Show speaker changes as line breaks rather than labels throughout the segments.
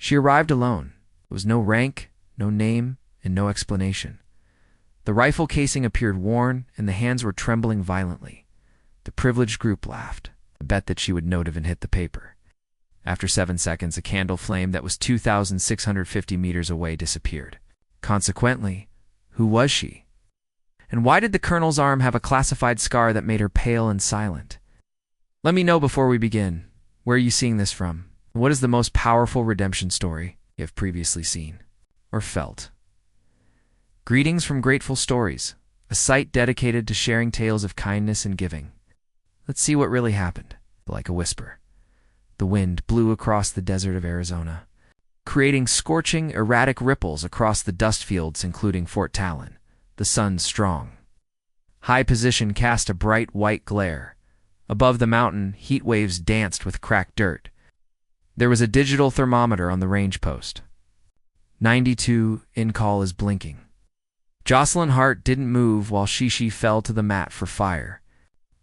She arrived alone. There was no rank, no name, and no explanation. The rifle casing appeared worn, and the hands were trembling violently. The privileged group laughed. I bet that she would note if it hit the paper. After 7 seconds, a candle flame that was 2,650 meters away disappeared. Consequently, who was she? And why did the colonel's arm have a classified scar that made her pale and silent? Let me know before we begin. Where are you seeing this from? What is the most powerful redemption story you have previously seen or felt? Greetings from Grateful Stories, a site dedicated to sharing tales of kindness and giving. Let's see what really happened. Like a whisper, the wind blew across the desert of Arizona, creating scorching, erratic ripples across the dust fields, including Fort Talon, the sun's strong high position cast a bright white glare. Above the mountain, heat waves danced with cracked dirt. There was a digital thermometer on the range post. 92 in call is blinking. Jocelyn Hart didn't move while Shishi fell to the mat for fire.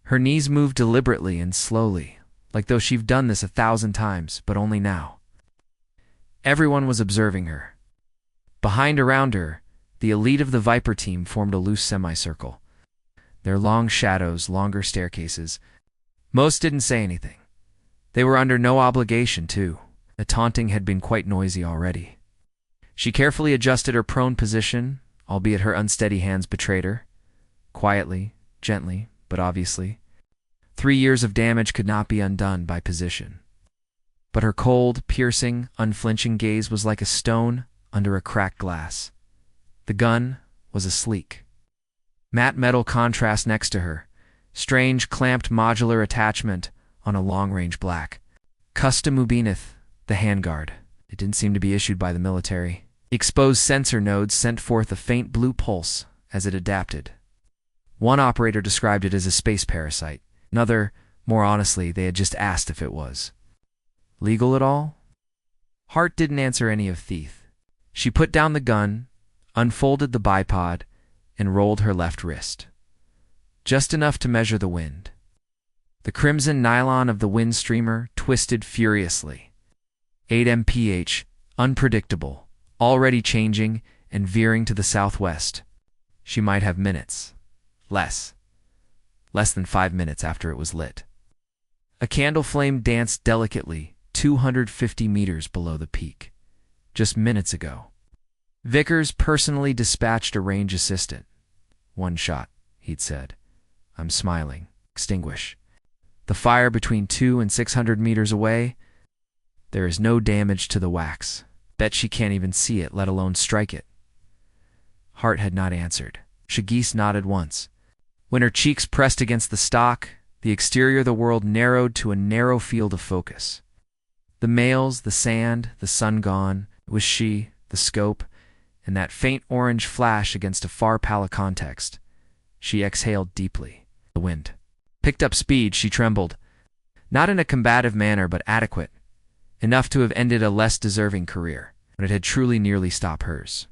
Her knees moved deliberately and slowly, like though she'd done this 1,000 times, but only now. Everyone was observing her. Behind around her, the elite of the Viper team formed a loose semicircle. Their long shadows, longer staircases. Most didn't say anything. They were under no obligation to. The taunting had been quite noisy already. She carefully adjusted her prone position, albeit her unsteady hands betrayed her. Quietly, gently, but obviously. 3 years of damage could not be undone by position. But her cold, piercing, unflinching gaze was like a stone under a cracked glass. The gun was a sleek, matte metal contrast next to her, strange clamped modular attachment on a long-range black. Custom Ubinith, the handguard. It didn't seem to be issued by the military. Exposed sensor nodes sent forth a faint blue pulse as it adapted. One operator described it as a space parasite. Another, more honestly, they had just asked if it was legal at all? Hart didn't answer any of Thief. She put down the gun, unfolded the bipod, and rolled her left wrist. Just enough to measure the wind. The crimson nylon of the wind streamer twisted furiously. 8 mph, unpredictable, already changing and veering to the southwest. She might have minutes. Less than 5 minutes after it was lit. A candle flame danced delicately 250 meters below the peak. Just minutes ago. Vickers personally dispatched a range assistant. 1 shot, he'd said. I'm smiling. Extinguish. The fire between 200 and 600 meters away. There is no damage to the wax. Bet she can't even see it, let alone strike it. Hart had not answered. Shagis nodded once. When her cheeks pressed against the stock, the exterior of the world narrowed to a narrow field of focus. The males, the sand, the sun gone, it was she, the scope, and that faint orange flash against a far palette context. She exhaled deeply. The wind picked up speed. She trembled. Not in a combative manner, but adequate. Enough to have ended a less deserving career, but it had truly nearly stopped hers.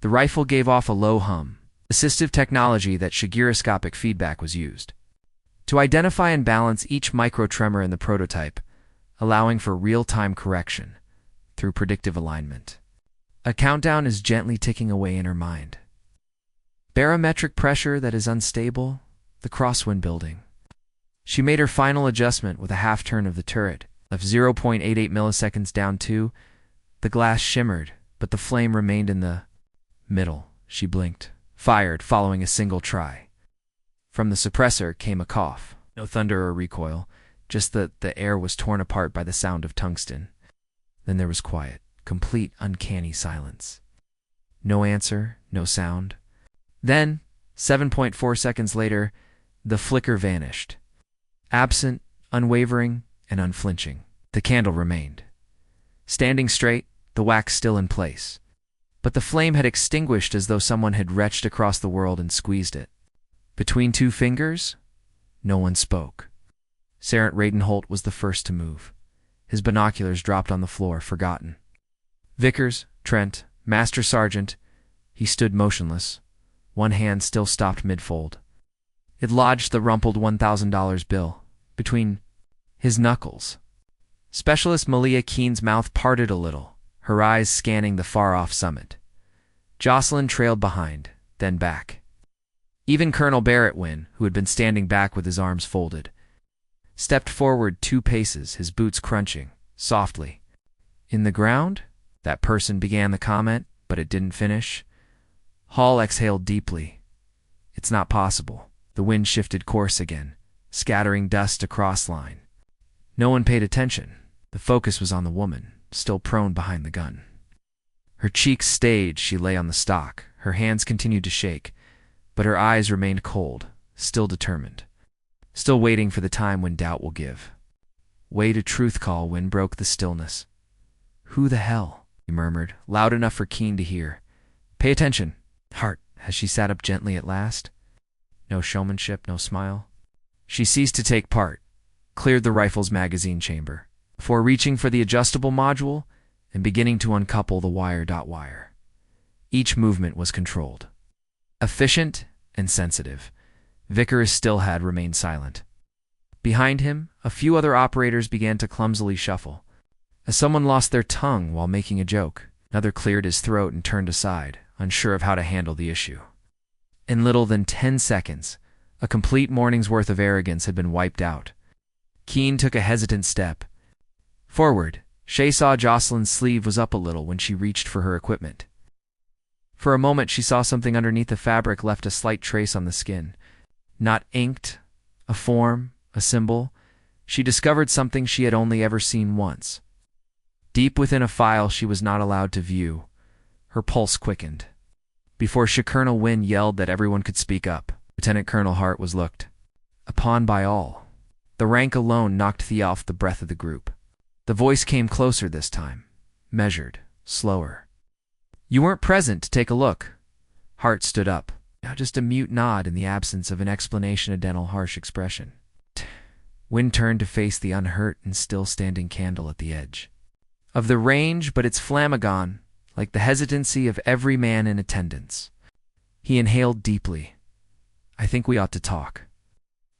The rifle gave off a low hum. Assistive technology that gyroscopic feedback was used to identify and balance each microtremor in the prototype, allowing for real-time correction through predictive alignment. A countdown is gently ticking away in her mind. Barometric pressure that is unstable, the crosswind building. She made her final adjustment with a half-turn of the turret, left 0.88 milliseconds down 2. The glass shimmered, but the flame remained in the middle. She blinked. Fired following a single try. From the suppressor came a cough. No thunder or recoil, just that the air was torn apart by the sound of tungsten. Then there was quiet, complete uncanny silence. No answer, no sound. Then, 7.4 seconds later, the flicker vanished. Absent, unwavering, and unflinching. The candle remained. Standing straight, the wax still in place. But the flame had extinguished as though someone had reached across the world and squeezed it. Between 2 fingers, no one spoke. Sergeant Radenholt was the first to move. His binoculars dropped on the floor, forgotten. Vickers, Trent, Master Sergeant, he stood motionless, one hand still stopped mid-fold. It lodged the rumpled $1,000 bill between his knuckles. Specialist Malia Keene's mouth parted a little, her eyes scanning the far-off summit. Jocelyn trailed behind, then back. Even Colonel Barrett Wynne, who had been standing back with his arms folded, stepped forward 2 paces, his boots crunching, softly. "In the ground?" That person began the comment, but it didn't finish. Hall exhaled deeply. "It's not possible." The wind shifted course again, scattering dust across line. No one paid attention. The focus was on the woman, still prone behind the gun. Her cheeks stayed, she lay on the stock. Her hands continued to shake, but her eyes remained cold, still determined. Still waiting for the time when doubt will give. Wait, a truth call when broke the stillness. "Who the hell?" he murmured, loud enough for Keene to hear. "Pay attention, Hart." As she sat up gently at last. No showmanship, no smile. She ceased to take part, cleared the rifle's magazine chamber, before reaching for the adjustable module and beginning to uncouple the wire. Each movement was controlled. Efficient and sensitive, Vickers still had remained silent. Behind him, a few other operators began to clumsily shuffle. As someone lost their tongue while making a joke, another cleared his throat and turned aside, unsure of how to handle the issue. In little than 10 seconds, a complete morning's worth of arrogance had been wiped out. Keene took a hesitant step forward. Shay saw Jocelyn's sleeve was up a little when she reached for her equipment. For a moment she saw something underneath the fabric left a slight trace on the skin. Not inked, a form, a symbol. She discovered something she had only ever seen once. Deep within a file she was not allowed to view. Her pulse quickened. Before Colonel Wynne yelled that everyone could speak up, Lieutenant Colonel Hart was looked upon by all. The rank alone knocked Thea off the breath of the group. The voice came closer this time, measured, slower. "You weren't present to take a look." Hart stood up. Now just a mute nod in the absence of an explanation, a dental harsh expression. Wynne turned to face the unhurt and still standing candle at the edge of the range, but its flammagon, like the hesitancy of every man in attendance. He inhaled deeply. "I think we ought to talk."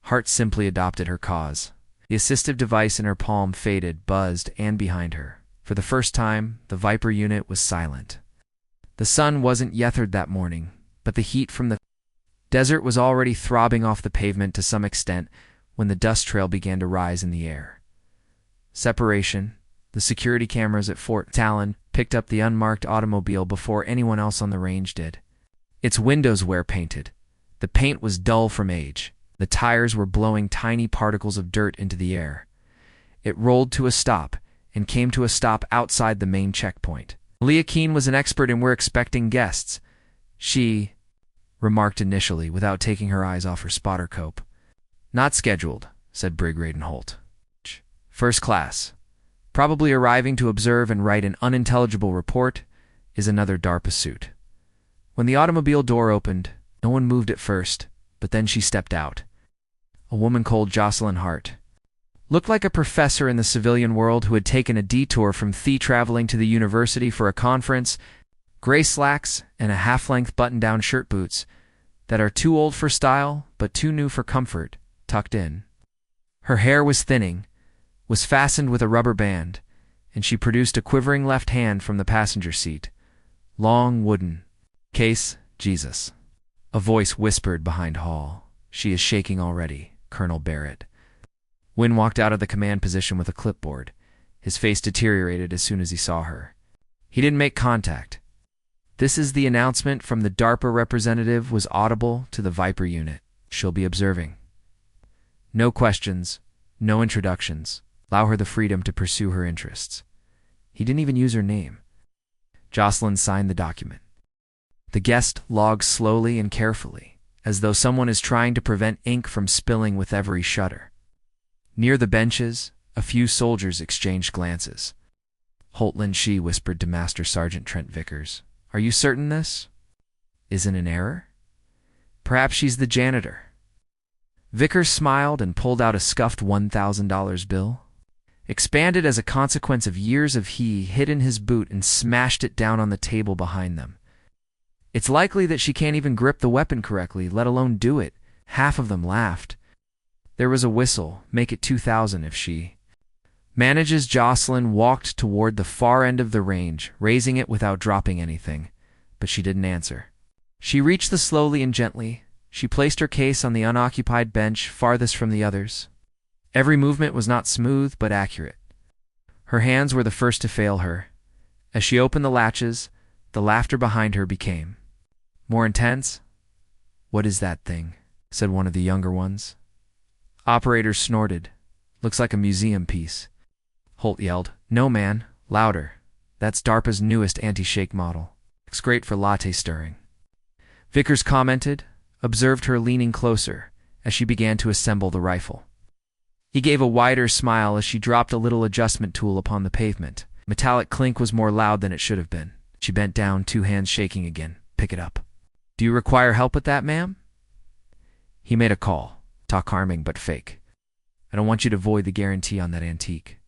Hart simply adopted her cause. The assistive device in her palm faded, buzzed, and behind her. For the first time, the Viper unit was silent. The sun wasn't yethered that morning, but the heat from the desert was already throbbing off the pavement to some extent when the dust trail began to rise in the air. Separation. The security cameras at Fort Talon picked up the unmarked automobile before anyone else on the range did. Its windows were painted. The paint was dull from age. The tires were blowing tiny particles of dirt into the air. It rolled to a stop and came to a stop outside the main checkpoint. Malia Keene was an expert and we're expecting guests. She remarked initially without taking her eyes off her spotter cope. "Not scheduled," said Brig Radenholt. "First class. Probably arriving to observe and write an unintelligible report, is another DARPA suit." When the automobile door opened, no one moved at first, but then she stepped out. A woman called Jocelyn Hart. Looked like a professor in the civilian world who had taken a detour from traveling to the university for a conference, gray slacks and a half-length button-down shirt boots that are too old for style but too new for comfort, tucked in. Her hair was thinning, was fastened with a rubber band, and she produced a quivering left hand from the passenger seat. Long, wooden. "Case, Jesus." A voice whispered behind Hall. "She is shaking already, Colonel Barrett." Wynne walked out of the command position with a clipboard. His face deteriorated as soon as he saw her. He didn't make contact. "This is the announcement from the DARPA representative," was audible to the Viper unit. "She'll be observing. No questions, no introductions. Allow her the freedom to pursue her interests." He didn't even use her name. Jocelyn signed the document. The guest logged slowly and carefully, as though someone is trying to prevent ink from spilling with every shudder. Near the benches, a few soldiers exchanged glances. "Holtland," she whispered to Master Sergeant Trent Vickers. "Are you certain this isn't an error? Perhaps she's the janitor." Vickers smiled and pulled out a scuffed $1,000 bill. Expanded as a consequence of years of he hid in his boot and smashed it down on the table behind them. "It's likely that she can't even grip the weapon correctly, let alone do it." Half of them laughed. There was a whistle. "Make it 2,000 if she..." Manages Jocelyn walked toward the far end of the range, raising it without dropping anything, but she didn't answer. She reached the slowly and gently. She placed her case on the unoccupied bench farthest from the others. Every movement was not smooth, but accurate. Her hands were the first to fail her. As she opened the latches, the laughter behind her became more intense. "What is that thing?" said one of the younger ones. Operators snorted. "Looks like a museum piece." Holt yelled, "No, man, louder. That's DARPA's newest anti-shake model. It's great for latte stirring." Vickers commented, observed her leaning closer as she began to assemble the rifle. He gave a wider smile as she dropped a little adjustment tool upon the pavement. Metallic clink was more loud than it should have been. She bent down, 2 hands shaking again. "Pick it up." "Do you require help with that, ma'am?" He made a call. Talk harming but fake. "I don't want you to void the guarantee on that antique."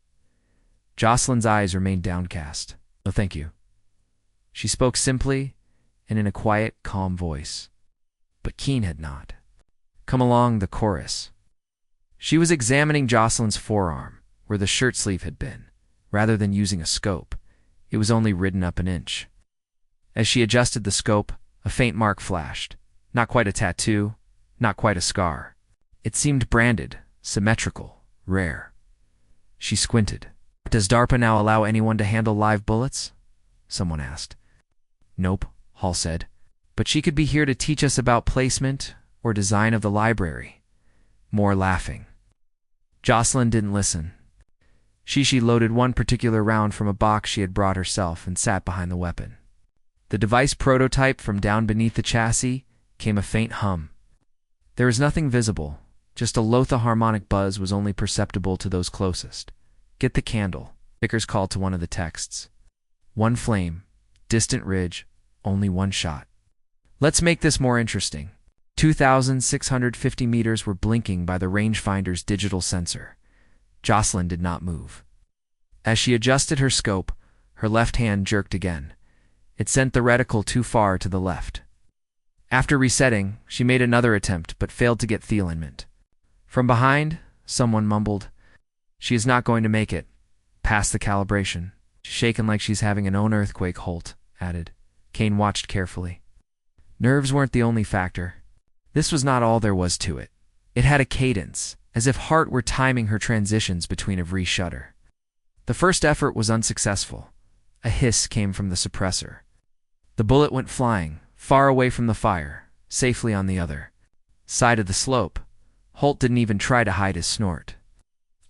Jocelyn's eyes remained downcast. "No, thank you." She spoke simply and in a quiet, calm voice. But Keen had not. "Come along," the chorus. She was examining Jocelyn's forearm, where the shirt sleeve had been. Rather than using a scope, it was only ridden up an inch. As she adjusted the scope, a faint mark flashed. Not quite a tattoo, not quite a scar. It seemed branded, symmetrical, rare. She squinted. "Does DARPA now allow anyone to handle live bullets?" someone asked. "Nope," Hall said. "But she could be here to teach us about placement or design of the library." More laughing. Jocelyn didn't listen. She loaded one particular round from a box she had brought herself and sat behind the weapon. The device prototype from down beneath the chassis came a faint hum. There was nothing visible, just a Lotha harmonic buzz was only perceptible to those closest. "Get the candle," Vickers called to one of the texts. "One flame, distant ridge, only one shot. Let's make this more interesting." 2,650 meters were blinking by the rangefinder's digital sensor. Jocelyn did not move. As she adjusted her scope, her left hand jerked again. It sent the reticle too far to the left. After resetting, she made another attempt but failed to get the alignment. From behind, someone mumbled, "She is not going to make it. Past the calibration." "She's shaken like she's having an own earthquake," Holt added. Kane watched carefully. Nerves weren't the only factor. This was not all there was to it. It had a cadence, as if Hart were timing her transitions between every shudder. The first effort was unsuccessful. A hiss came from the suppressor. The bullet went flying, far away from the fire, safely on the other side of the slope. Holt didn't even try to hide his snort.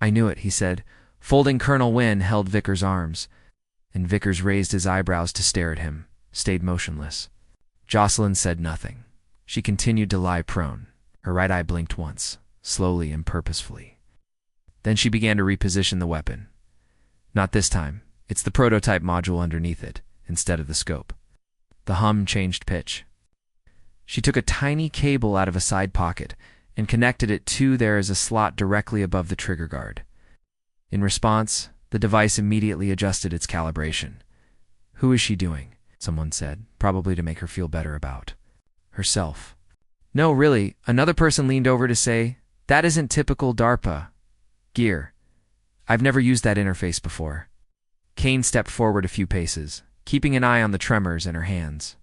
"I knew it," he said, folding. Colonel Wynne held Vickers' arms, and Vickers raised his eyebrows to stare at him, stayed motionless. Jocelyn said nothing. She continued to lie prone. Her right eye blinked once, slowly and purposefully. Then she began to reposition the weapon. "Not this time. It's the prototype module underneath it, instead of the scope." The hum changed pitch. She took a tiny cable out of a side pocket and connected it to there as a slot directly above the trigger guard. In response, the device immediately adjusted its calibration. "Who is she doing?" someone said, probably to make her feel better about herself. "No, really," another person leaned over to say, "that isn't typical DARPA gear. I've never used that interface before." Kane stepped forward a few paces, keeping an eye on the tremors in her hands.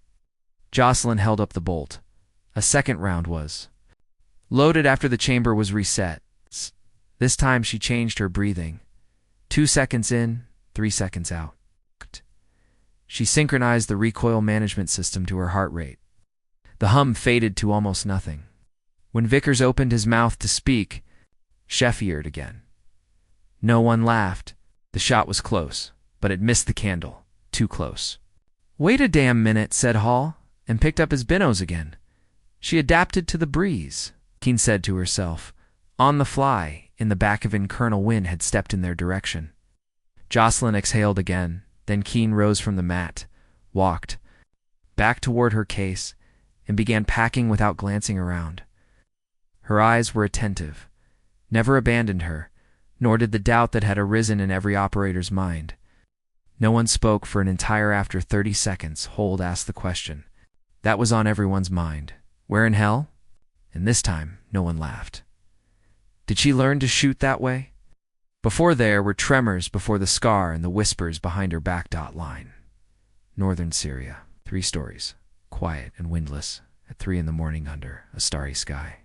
Jocelyn held up the bolt. A second round was loaded after the chamber was reset. This time she changed her breathing. 2 seconds in, 3 seconds out. She synchronized the recoil management system to her heart rate. The hum faded to almost nothing. When Vickers opened his mouth to speak, Chef eared again. No one laughed. The shot was close, but it missed the candle. Too close. "Wait a damn minute," said Hall, and picked up his binos again. She adapted to the breeze, Keen said to herself. On the fly, in the back of him, Colonel Wynne had stepped in their direction. Jocelyn exhaled again, then Keen rose from the mat, walked back toward her case, and began packing without glancing around. Her eyes were attentive, never abandoned her, nor did the doubt that had arisen in every operator's mind. No one spoke for an entire after 30 seconds. Hold asked the question. That was on everyone's mind. Where in hell? And this time, no one laughed. Did she learn to shoot that way? Before there were tremors before the scar and the whispers behind her back line. Northern Syria, 3 stories, quiet and windless, at 3 a.m. under a starry sky.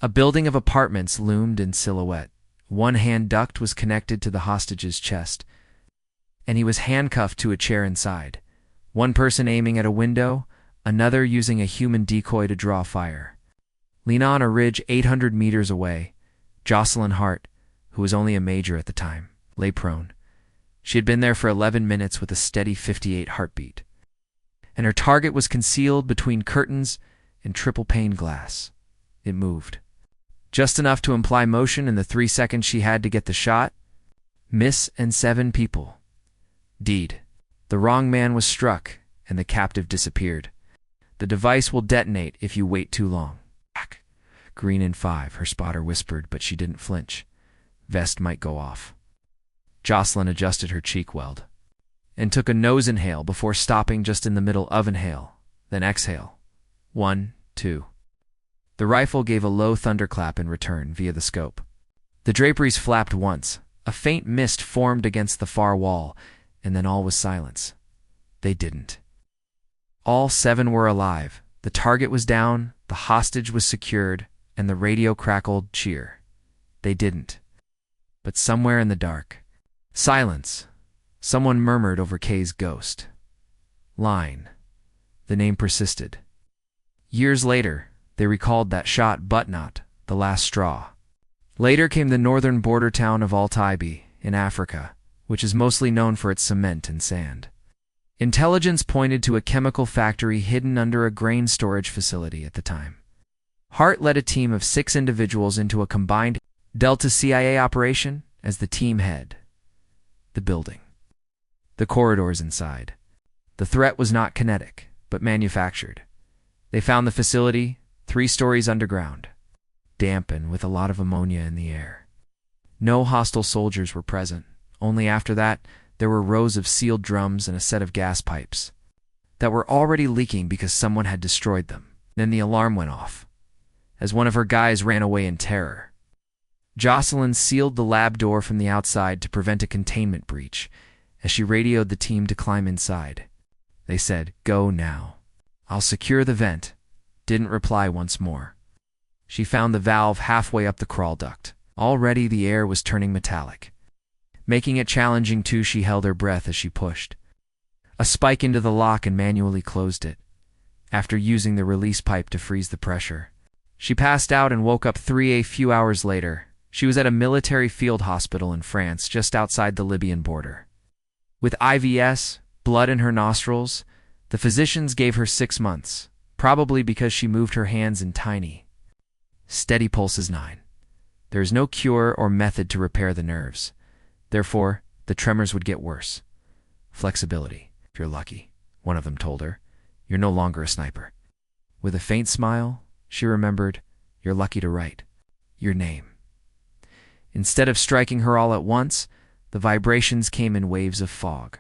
A building of apartments loomed in silhouette. One hand duct was connected to the hostage's chest, and he was handcuffed to a chair inside. One person aiming at a window, another using a human decoy to draw fire. Lean on a ridge 800 meters away, Jocelyn Hart, who was only a major at the time, lay prone. She had been there for 11 minutes with a steady 58 heartbeat, and her target was concealed between curtains and triple-pane glass. It moved. Just enough to imply motion in the 3 seconds she had to get the shot. Miss and 7 people. Deed. The wrong man was struck, and the captive disappeared. The device will detonate if you wait too long. Green in 5, her spotter whispered, but she didn't flinch. Vest might go off. Jocelyn adjusted her cheek weld and took a nose inhale before stopping just in the middle of inhale, then exhale. 1, 2. The rifle gave a low thunderclap in return via the scope. The draperies flapped once. A faint mist formed against the far wall, and then all was silence. They didn't. All 7 were alive. The target was down, the hostage was secured, and the radio crackled cheer. They didn't. But somewhere in the dark, silence. Someone murmured over Kay's ghost. Line. The name persisted. Years later, they recalled that shot, but not the last straw. Later came the northern border town of Altaibi in Africa, which is mostly known for its cement and sand. Intelligence pointed to a chemical factory hidden under a grain storage facility at the time. Hart led a team of 6 individuals into a combined Delta CIA operation as the team head. The building. The corridors inside. The threat was not kinetic, but manufactured. They found the facility 3 stories underground, damp and with a lot of ammonia in the air. No hostile soldiers were present. Only after that, there were rows of sealed drums and a set of gas pipes that were already leaking because someone had destroyed them. Then the alarm went off, as one of her guys ran away in terror. Jocelyn sealed the lab door from the outside to prevent a containment breach as she radioed the team to climb inside. They said, "Go now. I'll secure the vent." Didn't reply once more. She found the valve halfway up the crawl duct. Already the air was turning metallic. Making it challenging too, she held her breath as she pushed a spike into the lock and manually closed it. After using the release pipe to freeze the pressure, she passed out and woke up a few hours later. She was at a military field hospital in France, just outside the Libyan border. With IVS, blood in her nostrils, the physicians gave her 6 months, probably because she moved her hands in tiny, steady pulses 9. There is no cure or method to repair the nerves. Therefore, the tremors would get worse. Flexibility, if you're lucky, one of them told her. You're no longer a sniper. With a faint smile, she remembered, you're lucky to write your name. Instead of striking her all at once, the vibrations came in waves of fog.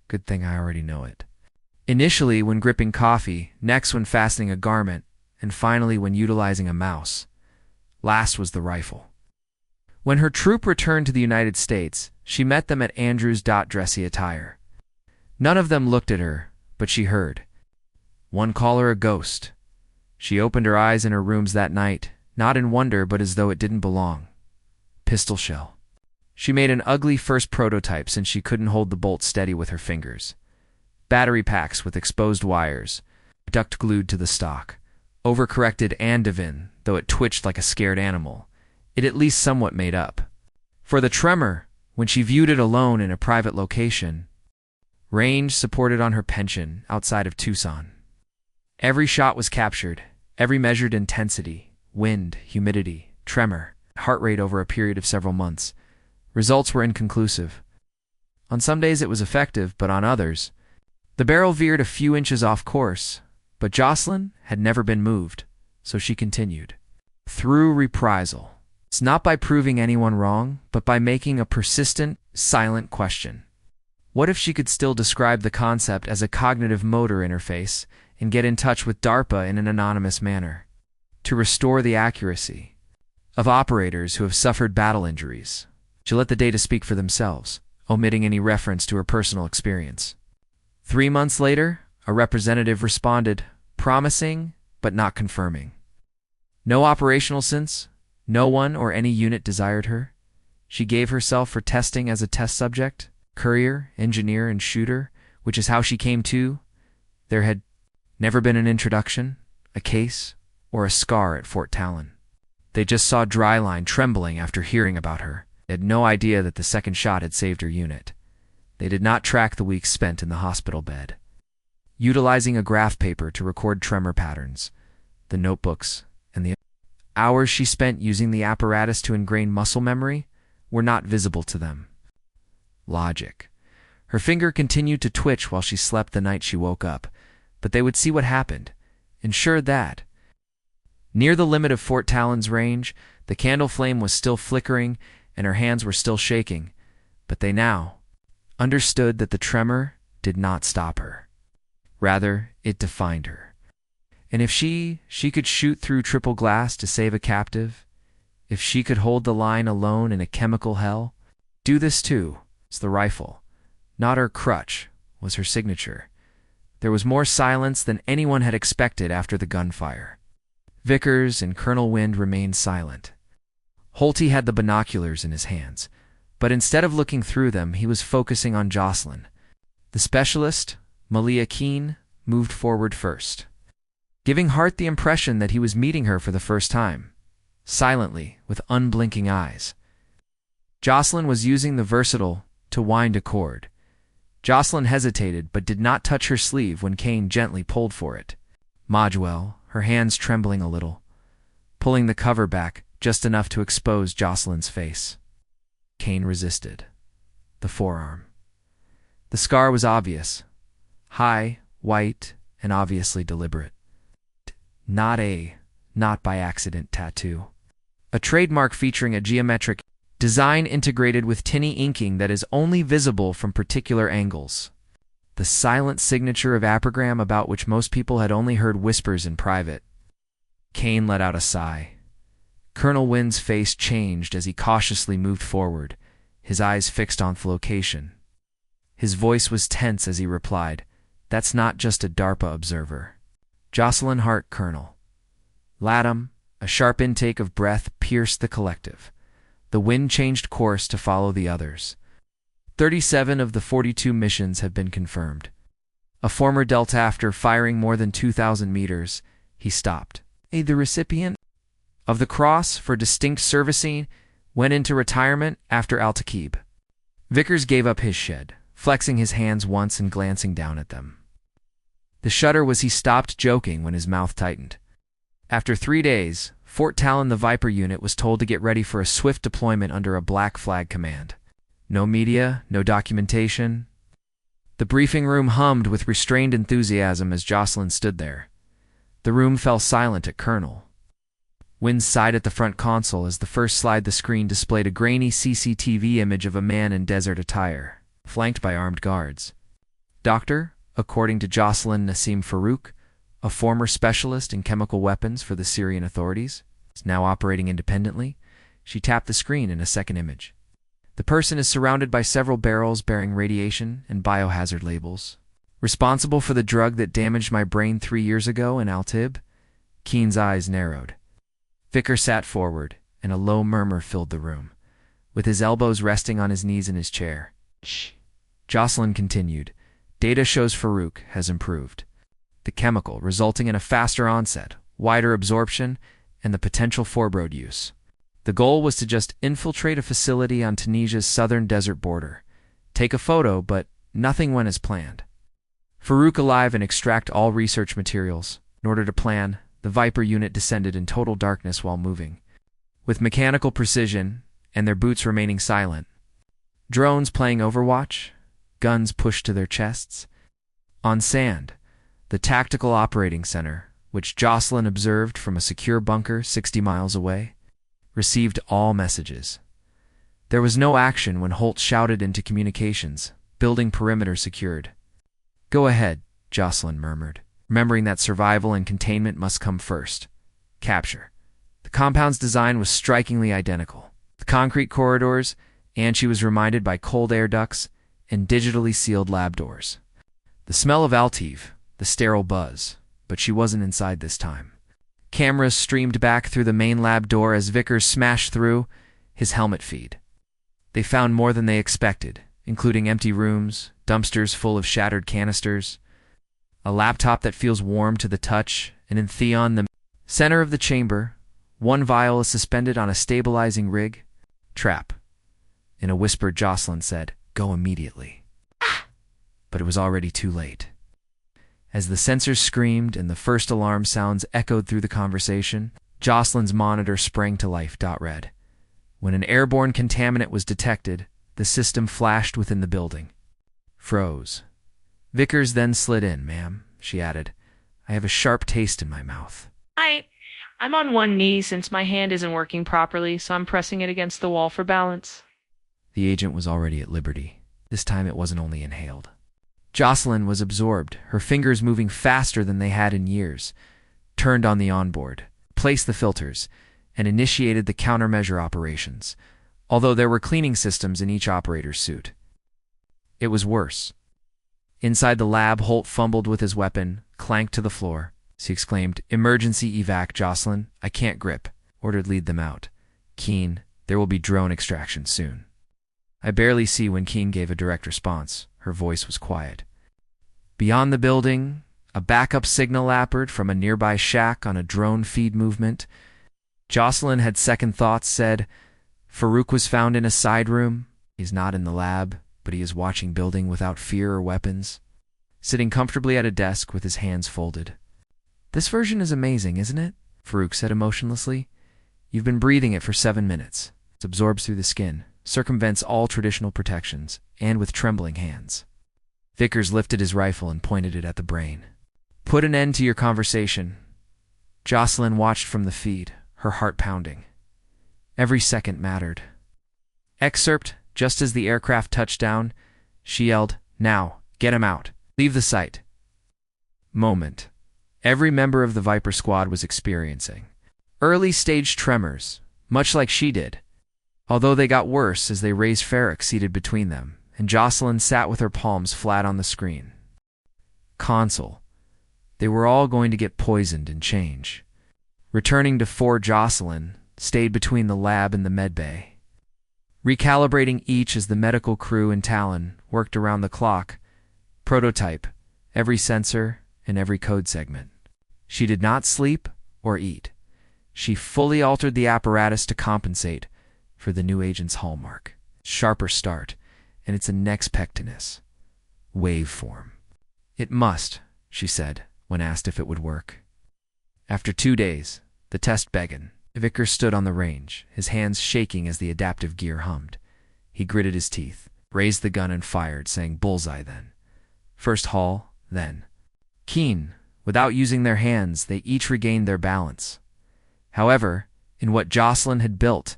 Good thing I already know it. Initially when gripping coffee, next when fastening a garment, and finally when utilizing a mouse. Last was the rifle. When her troop returned to the United States, she met them at Andrew's dressy attire. None of them looked at her, but she heard. One call her a ghost. She opened her eyes in her rooms that night, not in wonder but as though it didn't belong. Pistol shell. She made an ugly first prototype since she couldn't hold the bolt steady with her fingers. Battery packs with exposed wires, duct glued to the stock. Overcorrected Andivin, though it twitched like a scared animal. It at least somewhat made up. For the tremor, when she viewed it alone in a private location, range supported on her pension outside of Tucson. Every shot was captured, every measured intensity, wind, humidity, tremor, heart rate over a period of several months. Results were inconclusive. On some days it was effective, but on others, the barrel veered a few inches off course. But Jocelyn had never been moved, so she continued. Through reprisal. It's not by proving anyone wrong, but by making a persistent, silent question. What if she could still describe the concept as a cognitive motor interface and get in touch with DARPA in an anonymous manner, to restore the accuracy of operators who have suffered battle injuries, She let the data speak for themselves, omitting any reference to her personal experience. 3 months later, a representative responded, promising but not confirming. No operational since, no one or any unit desired her. She gave herself for testing as a test subject, courier, engineer, and shooter, which is how she came to. There had never been an introduction, a case, or a scar at Fort Talon. They just saw Dryline trembling after hearing about her. They had no idea that the second shot had saved her unit. They did not track the weeks spent in the hospital bed. Utilizing a graph paper to record tremor patterns, the notebooks, and the hours she spent using the apparatus to ingrain muscle memory were not visible to them. Logic. Her finger continued to twitch while she slept the night she woke up, but they would see what happened, ensured that. Near the limit of Fort Talon's range, the candle flame was still flickering and her hands were still shaking, but they now understood that the tremor did not stop her. Rather, it defined her. And if she could shoot through triple glass to save a captive, if she could hold the line alone in a chemical hell, do this too. It's the rifle, not her crutch, was her signature. There was more silence than anyone had expected after the gunfire. Vickers and Colonel Wind remained silent. Holty had the binoculars in his hands, but instead of looking through them, he was focusing on Jocelyn. The specialist, Malia Keene, moved forward first, giving Hart the impression that he was meeting her for the first time, silently, with unblinking eyes. Jocelyn was using the versatile to wind a cord. Jocelyn hesitated but did not touch her sleeve when Kane gently pulled for it. Moduel, her hands trembling a little, pulling the cover back just enough to expose Jocelyn's face. Kane resisted. The forearm. The scar was obvious. High, white, and obviously deliberate. Not by accident tattoo. A trademark featuring a geometric design integrated with tinny inking that is only visible from particular angles. The silent signature of apogram about which most people had only heard whispers in private. Kane let out a sigh. Colonel Wind's face changed as he cautiously moved forward, his eyes fixed on the location. His voice was tense as he replied, "That's not just a DARPA observer." Jocelyn Hart, Colonel. Latham, a sharp intake of breath pierced the collective. The Wind changed course to follow the others. 37 of the 42 missions have been confirmed. A former Delta, after firing more than 2,000 meters, he stopped. The recipient of the Cross for Distinct Servicing went into retirement after Al-Taqib. Vickers gave up his shed, flexing his hands once and glancing down at them. The shudder was he stopped joking when his mouth tightened. After 3 days, Fort Talon, the Viper unit, was told to get ready for a swift deployment under a black flag command. No media, no documentation. The briefing room hummed with restrained enthusiasm as Jocelyn stood there. The room fell silent at Colonel. Wind sighed at the front console as the first slide the screen displayed a grainy CCTV image of a man in desert attire, flanked by armed guards. Doctor, according to Jocelyn Nassim Farouk, a former specialist in chemical weapons for the Syrian authorities, is now operating independently. She tapped the screen in a second image. The person is surrounded by several barrels bearing radiation and biohazard labels. Responsible for the drug that damaged my brain 3 years ago in Al-Tib? Keene's eyes narrowed. Vicker sat forward, and a low murmur filled the room, with his elbows resting on his knees in his chair. Shh. Jocelyn continued. Data shows Farouk has improved. The chemical, resulting in a faster onset, wider absorption, and the potential for broad use. The goal was to just infiltrate a facility on Tunisia's southern desert border, take a photo, but nothing went as planned. Farouk alive and extract all research materials. In order to plan, the Viper unit descended in total darkness while moving, with mechanical precision and their boots remaining silent. Drones playing Overwatch, guns pushed to their chests. On sand, the tactical operating center, which Jocelyn observed from a secure bunker 60 miles away, received all messages. There was no action when Holt shouted into communications, building perimeter secured. Go ahead, Jocelyn murmured, remembering that survival and containment must come first. Capture. The compound's design was strikingly identical. The concrete corridors and she was reminded by cold air ducts and digitally sealed lab doors. The smell of Altive, the sterile buzz, but she wasn't inside this time. Cameras streamed back through the main lab door as Vickers smashed through his helmet feed. They found more than they expected, including empty rooms, dumpsters full of shattered canisters, a laptop that feels warm to the touch, and in Theon, the center of the chamber, one vial is suspended on a stabilizing rig. Trap. In a whisper, Jocelyn said, "Go immediately." But it was already too late. As the sensors screamed and the first alarm sounds echoed through the conversation, Jocelyn's monitor sprang to life. Red. When an airborne contaminant was detected, the system flashed within the building. Froze. Vickers then slid in. "Ma'am," she added, "I have a sharp taste in my mouth."
I'm on one knee since my hand isn't working properly, so I'm pressing it against the wall for balance.
The agent was already at liberty. This time it wasn't only inhaled. Jocelyn was absorbed, her fingers moving faster than they had in years, turned on the onboard, placed the filters, and initiated the countermeasure operations, although there were cleaning systems in each operator's suit. It was worse. Inside the lab, Holt fumbled with his weapon, clanked to the floor. He exclaimed, "Emergency evac, Jocelyn. I can't grip." Ordered, "Lead them out." "Keen, there will be drone extraction soon." I barely see when Keen gave a direct response. Her voice was quiet. Beyond the building, a backup signal appeared from a nearby shack on a drone feed movement. Jocelyn had second thoughts, said, "Farouk was found in a side room. He's not in the lab, but he is watching building without fear or weapons, sitting comfortably at a desk with his hands folded." "This version is amazing, isn't it?" Farouk said emotionlessly. "You've been breathing it for 7 minutes. It absorbs through the skin, circumvents all traditional protections, and with trembling hands." Vickers lifted his rifle and pointed it at the brain. "Put an end to your conversation." Jocelyn watched from the feed, her heart pounding. Every second mattered. Excerpt, just as the aircraft touched down, she yelled, "Now, get him out. Leave the site." Moment. Every member of the Viper squad was experiencing early-stage tremors, much like she did, although they got worse as they raised Farrick seated between them, and Jocelyn sat with her palms flat on the screen. Console. They were all going to get poisoned and change. Returning to 4, Jocelyn stayed between the lab and the medbay, recalibrating each as the medical crew and Talon worked around the clock. Prototype, every sensor, and every code segment. She did not sleep or eat. She fully altered the apparatus to compensate for the new agent's hallmark. Sharper start, and it's a nexpectinous waveform. "It must," she said, when asked if it would work. After 2 days, the test began. Vickers stood on the range, his hands shaking as the adaptive gear hummed. He gritted his teeth, raised the gun and fired, saying, "Bullseye then." First Hall, then Keen. Without using their hands, they each regained their balance. However, in what Jocelyn had built,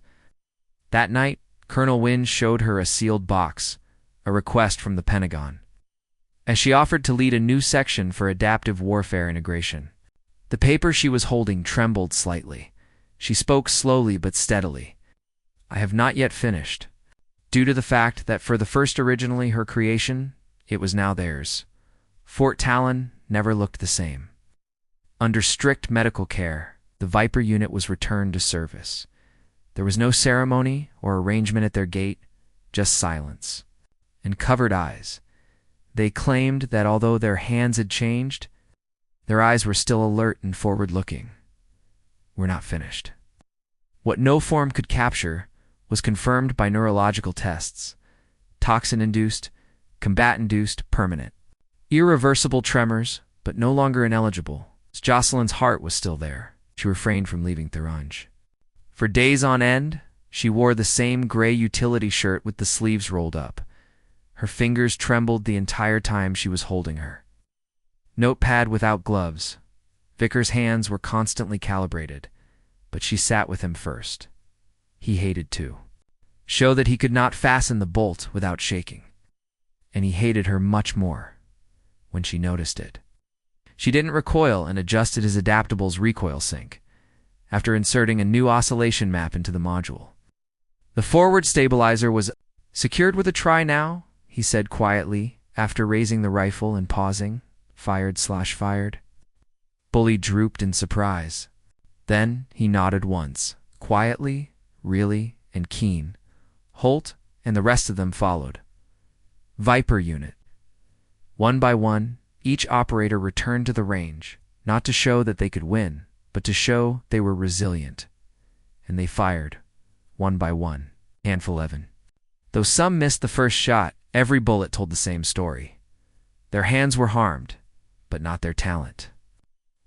that night, Colonel Wynne showed her a sealed box, a request from the Pentagon, as she offered to lead a new section for adaptive warfare integration. The paper she was holding trembled slightly. She spoke slowly but steadily. "I have not yet finished." Due to the fact that for the first originally her creation, it was now theirs. Fort Talon never looked the same. Under strict medical care, the Viper unit was returned to service. There was no ceremony or arrangement at their gate, just silence and covered eyes. They claimed that although their hands had changed, their eyes were still alert and forward-looking. "We're not finished." What no form could capture was confirmed by neurological tests. Toxin-induced, combat-induced, permanent. Irreversible tremors, but no longer ineligible. Jocelyn's heart was still there. She refrained from leaving Thurange. For days on end, she wore the same gray utility shirt with the sleeves rolled up. Her fingers trembled the entire time she was holding her. Notepad without gloves. Vickers' hands were constantly calibrated, but she sat with him first. He hated to show that he could not fasten the bolt without shaking. And he hated her much more when she noticed it. She didn't recoil and adjusted his adaptable's recoil sync after inserting a new oscillation map into the module. The forward stabilizer was Secured with a try now, he said quietly, after raising the rifle and pausing. Fired. Bully drooped in surprise. Then he nodded once, quietly, really, and keen. Holt and the rest of them followed. Viper unit. One by one, each operator returned to the range, not to show that they could win, but to show they were resilient. And they fired, one by one. Handful 11. Though some missed the first shot, every bullet told the same story. Their hands were harmed, but not their talent.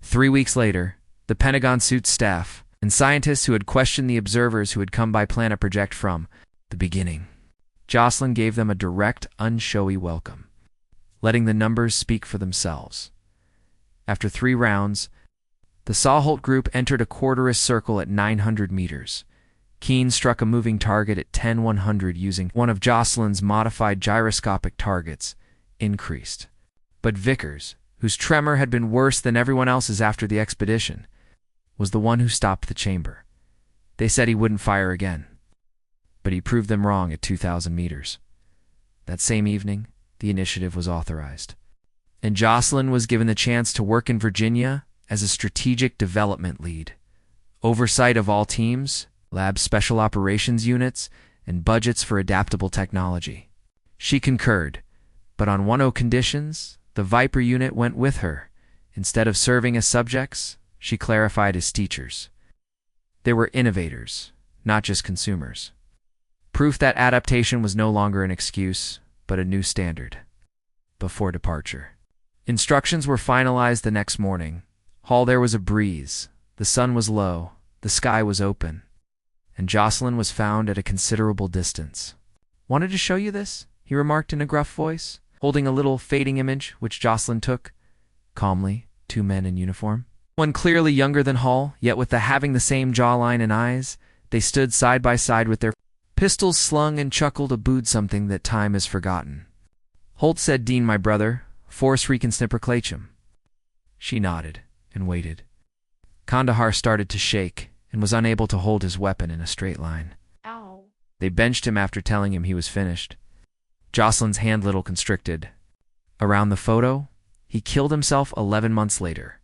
3 weeks later, the Pentagon suit's staff and scientists who had questioned the observers who had come by Planet Project from the beginning, Jocelyn gave them a direct, unshowy welcome, letting the numbers speak for themselves. After 3 rounds, the Sawholt group entered a quarterist circle at 900 meters. Keene struck a moving target at 10-100 using one of Jocelyn's modified gyroscopic targets, increased. But Vickers, whose tremor had been worse than everyone else's after the expedition, was the one who stopped the chamber. They said he wouldn't fire again, but he proved them wrong at 2,000 meters. That same evening, the initiative was authorized, and Jocelyn was given the chance to work in Virginia as a strategic development lead. Oversight of all teams, lab special operations units, and budgets for adaptable technology. She concurred, but on 1-0 conditions, the Viper unit went with her. Instead of serving as subjects, she clarified as teachers. They were innovators, not just consumers. Proof that adaptation was no longer an excuse, but a new standard. Before departure, instructions were finalized the next morning. Hall, there was a breeze, the sun was low, the sky was open, and Jocelyn was found at a considerable distance. "Wanted to show you this?" he remarked in a gruff voice, holding a little fading image which Jocelyn took. Calmly, 2 men in uniform. One clearly younger than Hall, yet with having the same jawline and eyes. They stood side by side with their pistols slung and chuckled, abooed something that time has forgotten. Holt said, "Dean, my brother, force Reconsnipperclachem." She nodded and waited. Kandahar started to shake and was unable to hold his weapon in a straight line.
Ow.
They benched him after telling him he was finished. Jocelyn's hand little constricted. Around the photo, he killed himself 11 months later.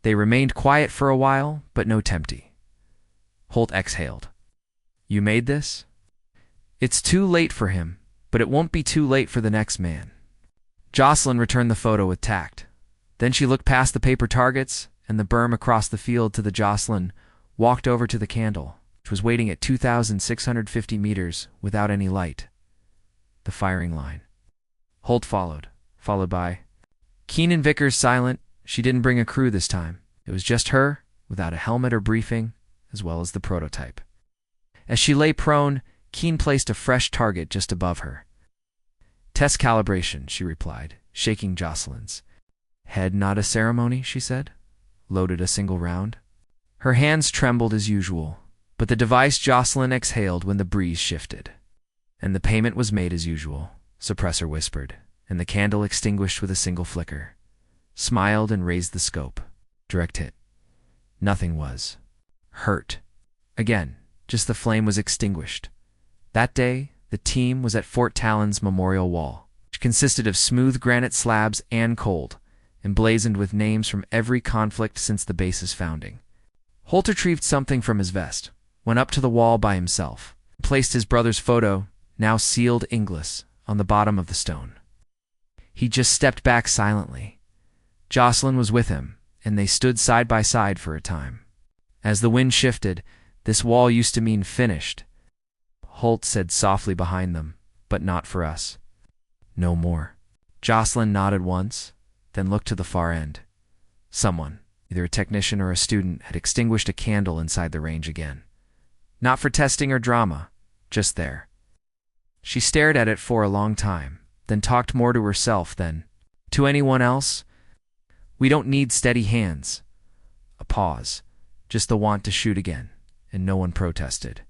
They remained quiet for a while, but no tempty. Holt exhaled. "You made this?" "It's too late for him, but it won't be too late for the next man." Jocelyn returned the photo with tact. Then she looked past the paper targets and the berm across the field to the Jocelyn, walked over to the candle, which was waiting at 2,650 meters without any light. The firing line. Holt followed by Keene and Vickers silent. She didn't bring a crew this time. It was just her, without a helmet or briefing, as well as the prototype. As she lay prone, Keene placed a fresh target just above her. "Test calibration," she replied, shaking Jocelyn's head. "Not a ceremony," she said. Loaded a single round. Her hands trembled as usual, but the device Jocelyn exhaled when the breeze shifted. "And the payment was made as usual," Suppressor whispered, and the candle extinguished with a single flicker. Smiled and raised the scope. Direct hit. Nothing was hurt. Again, just the flame was extinguished. That day, the team was at Fort Talon's memorial wall, which consisted of smooth granite slabs and cold, emblazoned with names from every conflict since the base's founding. Holt retrieved something from his vest, went up to the wall by himself, and placed his brother's photo, now sealed Inglis, on the bottom of the stone. He just stepped back silently. Jocelyn was with him, and they stood side by side for a time. As the wind shifted, "This wall used to mean finished," Holt said softly behind them, "but not for us. No more." Jocelyn nodded once, then looked to the far end. Someone, either a technician or a student, had extinguished a candle inside the range again. Not for testing or drama, just there. She stared at it for a long time, then talked more to herself than to anyone else. "We don't need steady hands." A pause, just the want to shoot again, and no one protested.